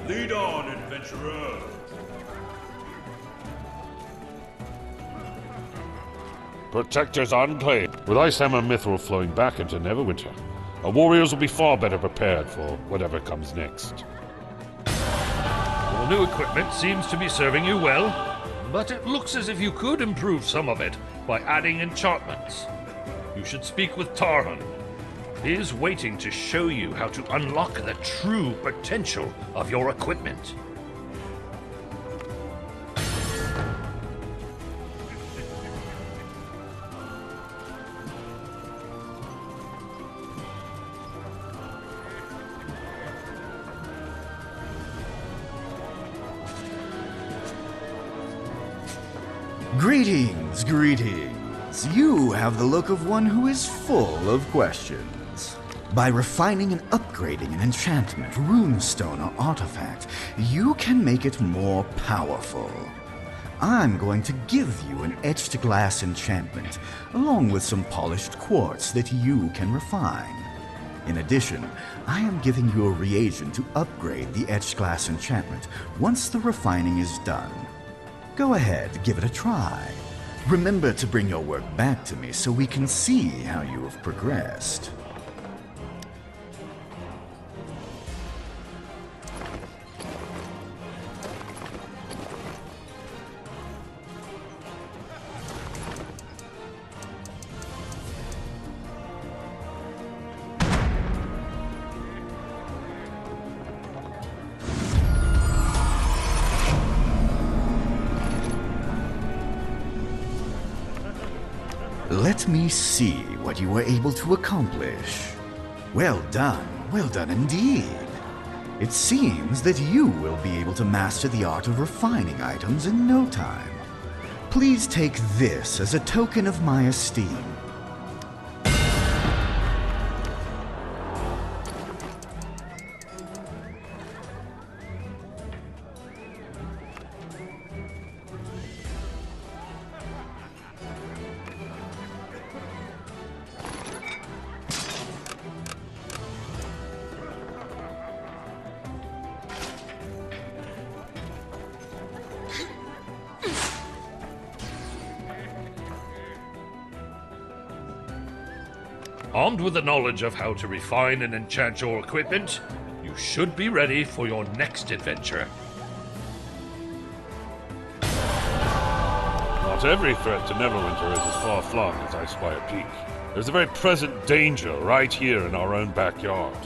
Lead on, adventurer. Protectors unclaimed. With Ice Hammer Mithril flowing back into Neverwinter, our warriors will be far better prepared for whatever comes next. Your new equipment seems to be serving you well, but it looks as if you could improve some of it by adding enchantments. You should speak with Tarhan. He is waiting to show you how to unlock the true potential of your equipment. Greetings, greetings. You have the look of one who is full of questions. By refining and upgrading an enchantment, runestone, or artifact, you can make it more powerful. I'm going to give you an etched glass enchantment, along with some polished quartz that you can refine. In addition, I am giving you a reagent to upgrade the etched glass enchantment once the refining is done. Go ahead, give it a try. Remember to bring your work back to me so we can see how you have progressed. Let me see what you were able to accomplish. Well done indeed. It seems that you will be able to master the art of refining items in no time. Please take this as a token of my esteem. Armed with the knowledge of how to refine and enchant your equipment, you should be ready for your next adventure. Not every threat to Neverwinter is as far-flung as Icewire Peak. There's a very present danger right here in our own backyard.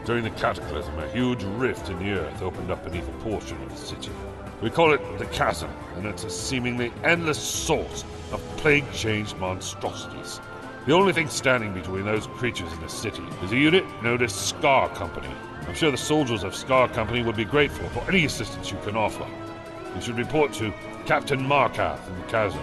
During the Cataclysm, a huge rift in the earth opened up beneath a portion of the city. We call it the Chasm, and it's a seemingly endless source of plague-changed monstrosities. The only thing standing between those creatures in the city is a unit known as Scar Company. I'm sure the soldiers of Scar Company would be grateful for any assistance you can offer. You should report to Captain Markath in the Chasm.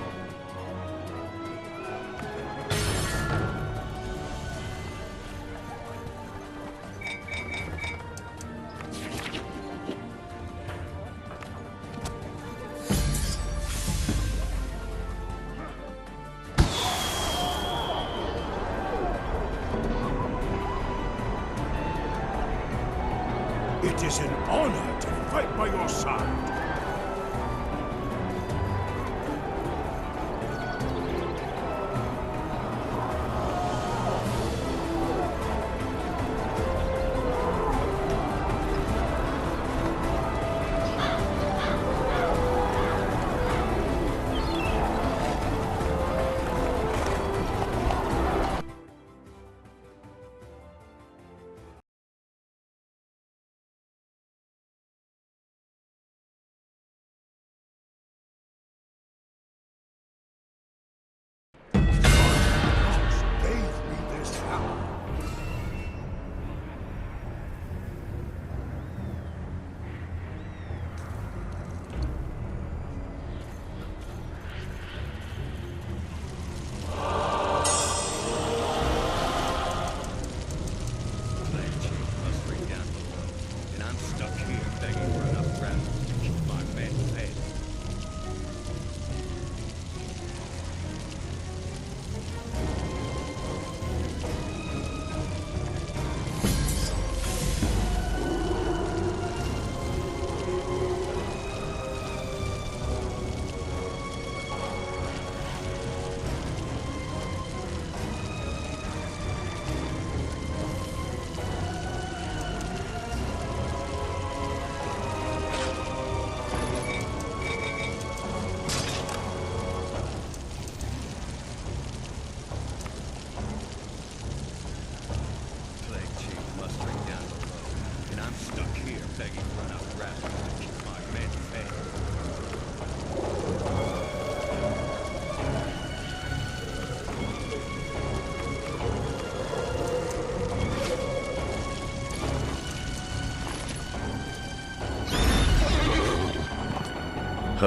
It is an honor to fight by your side.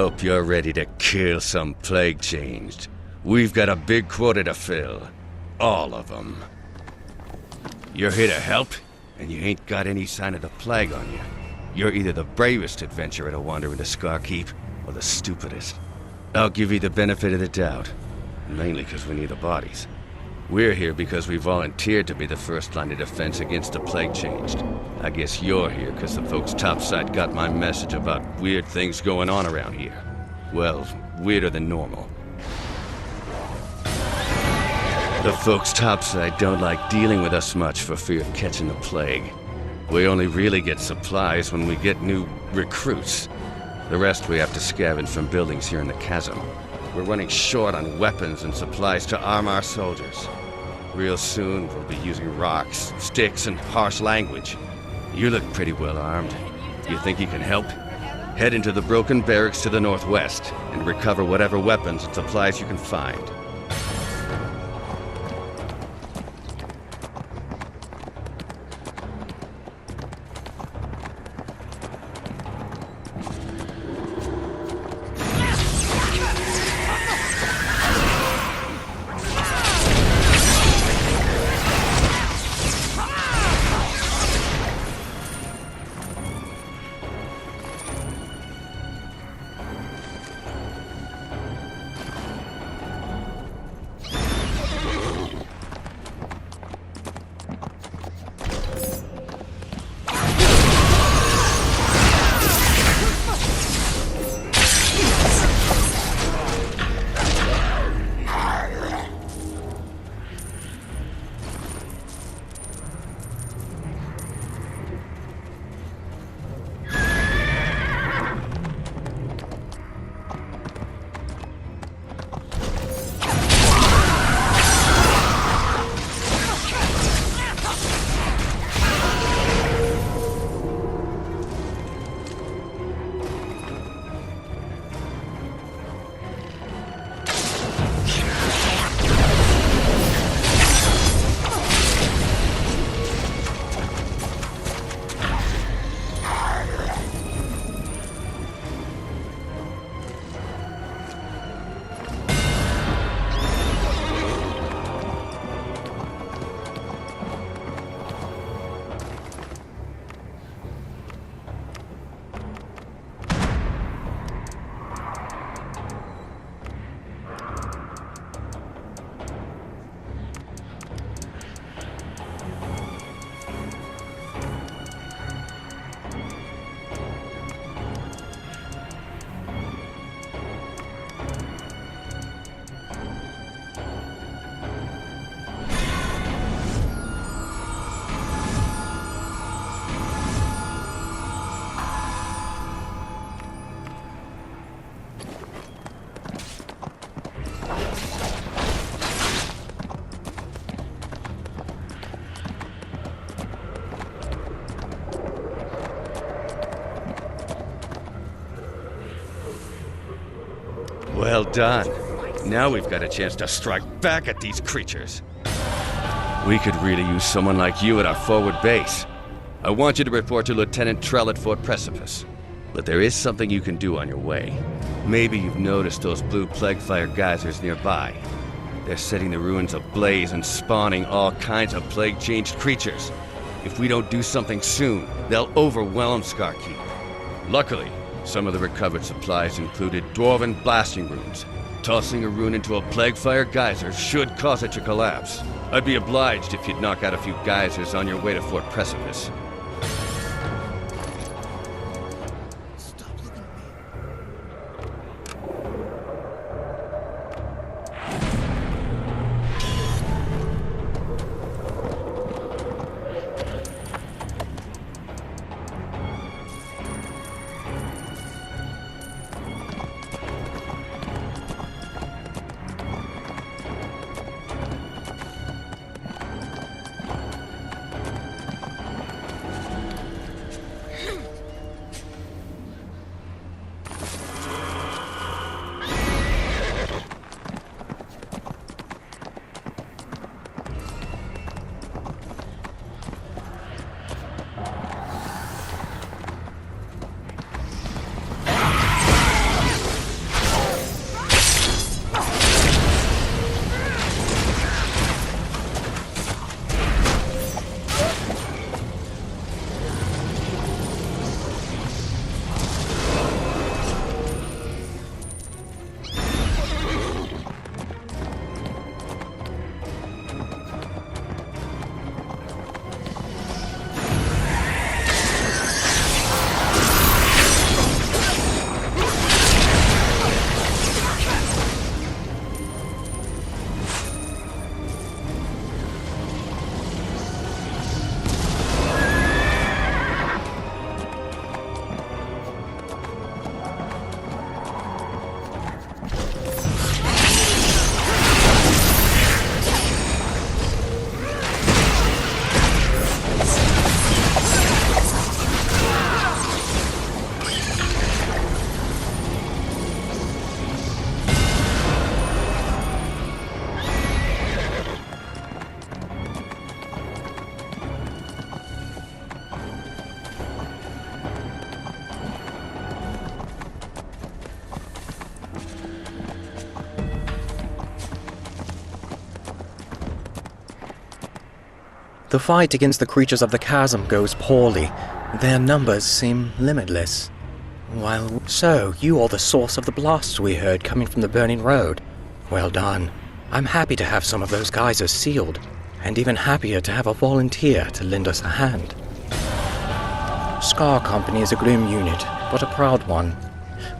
Hope you're ready to kill some plague-changed. We've got a big quota to fill. All of them. You're here to help, and you ain't got any sign of the plague on you. You're either the bravest adventurer to wander into Scarkeep, or the stupidest. I'll give you the benefit of the doubt. Mainly because we need the bodies. We're here because we volunteered to be the first line of defense against the plague-changed. I guess you're here because the folks topside got my message about weird things going on around here. Well, weirder than normal. The folks topside don't like dealing with us much for fear of catching the plague. We only really get supplies when we get new recruits. The rest we have to scavenge from buildings here in the chasm. We're running short on weapons and supplies to arm our soldiers. Real soon, we'll be using rocks, sticks, and harsh language. You look pretty well armed. You think you can help? Head into the broken barracks to the northwest and recover whatever weapons and supplies you can find. Well done. Now we've got a chance to strike back at these creatures. We could really use someone like you at our forward base. I want you to report to Lieutenant Trell at Fort Precipice. But there is something you can do on your way. Maybe you've noticed those blue Plaguefire geysers nearby. They're setting the ruins ablaze and spawning all kinds of plague-changed creatures. If we don't do something soon, they'll overwhelm Scarkeep. Luckily, some of the recovered supplies included dwarven blasting runes. Tossing a rune into a Plaguefire geyser should cause it to collapse. I'd be obliged if you'd knock out a few geysers on your way to Fort Precipice. The fight against the creatures of the chasm goes poorly. Their numbers seem limitless. So, you are the source of the blasts we heard coming from the burning road. Well done. I'm happy to have some of those geysers sealed, and even happier to have a volunteer to lend us a hand. Scar Company is a grim unit, but a proud one.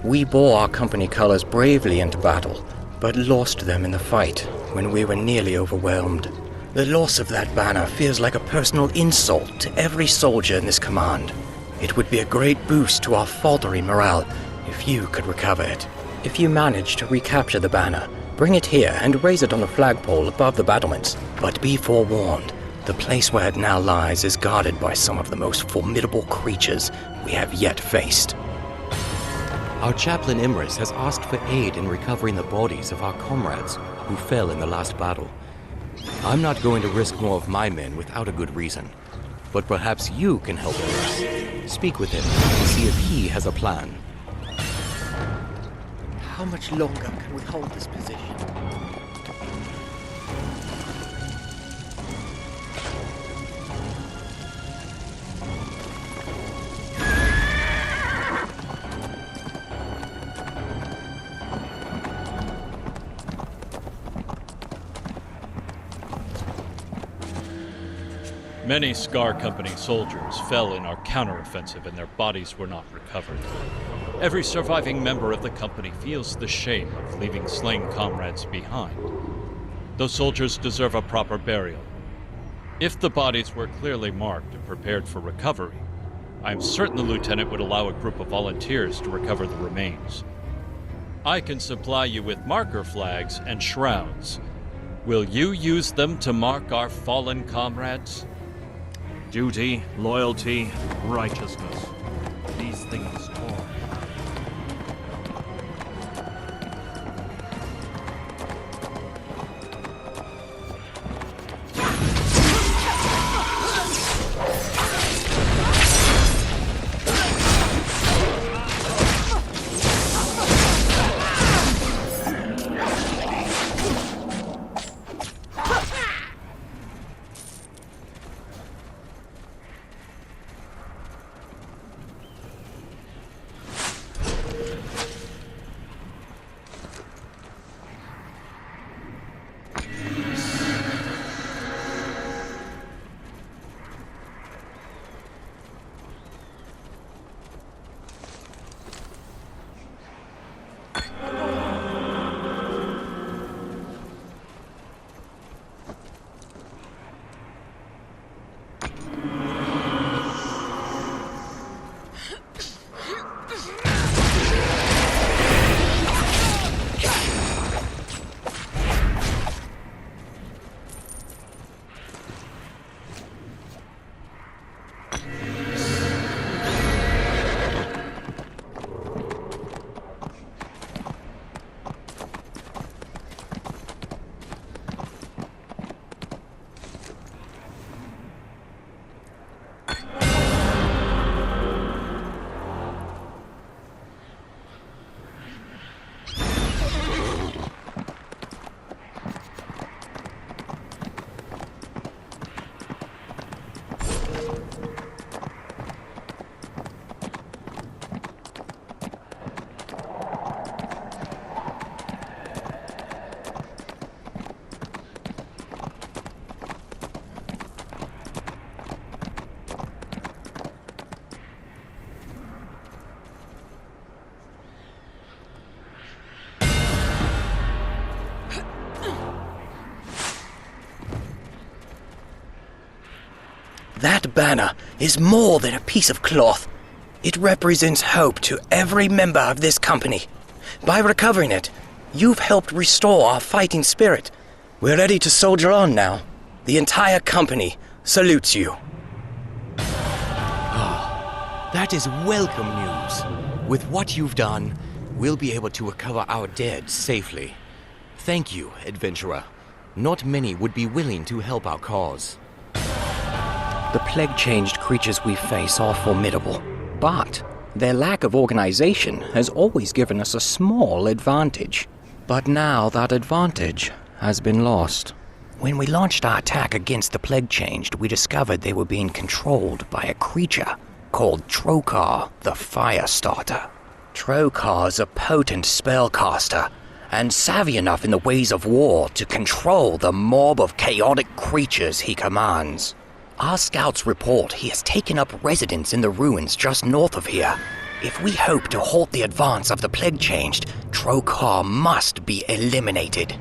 We bore our company colors bravely into battle, but lost them in the fight when we were nearly overwhelmed. The loss of that banner feels like a personal insult to every soldier in this command. It would be a great boost to our faltering morale if you could recover it. If you manage to recapture the banner, bring it here and raise it on a flagpole above the battlements. But be forewarned, the place where it now lies is guarded by some of the most formidable creatures we have yet faced. Our chaplain Imris has asked for aid in recovering the bodies of our comrades who fell in the last battle. I'm not going to risk more of my men without a good reason, but perhaps you can help Imris. Speak with him and see if he has a plan. How much longer can we hold this position? Many Scar Company soldiers fell in our counteroffensive and their bodies were not recovered. Every surviving member of the company feels the shame of leaving slain comrades behind. Those soldiers deserve a proper burial. If the bodies were clearly marked and prepared for recovery, I am certain the lieutenant would allow a group of volunteers to recover the remains. I can supply you with marker flags and shrouds. Will you use them to mark our fallen comrades? Duty, loyalty, righteousness. These things talk. That banner is more than a piece of cloth. It represents hope to every member of this company. By recovering it, you've helped restore our fighting spirit. We're ready to soldier on now. The entire company salutes you. That is welcome news. With what you've done, we'll be able to recover our dead safely. Thank you, adventurer. Not many would be willing to help our cause. The plague-changed creatures we face are formidable, but their lack of organization has always given us a small advantage. But now that advantage has been lost. When we launched our attack against the Plague Changed, we discovered they were being controlled by a creature called Trokar, the Firestarter. Trokar's a potent spellcaster, and savvy enough in the ways of war to control the mob of chaotic creatures he commands. Our scouts report he has taken up residence in the ruins just north of here. If we hope to halt the advance of the Plague Changed, Trokar must be eliminated.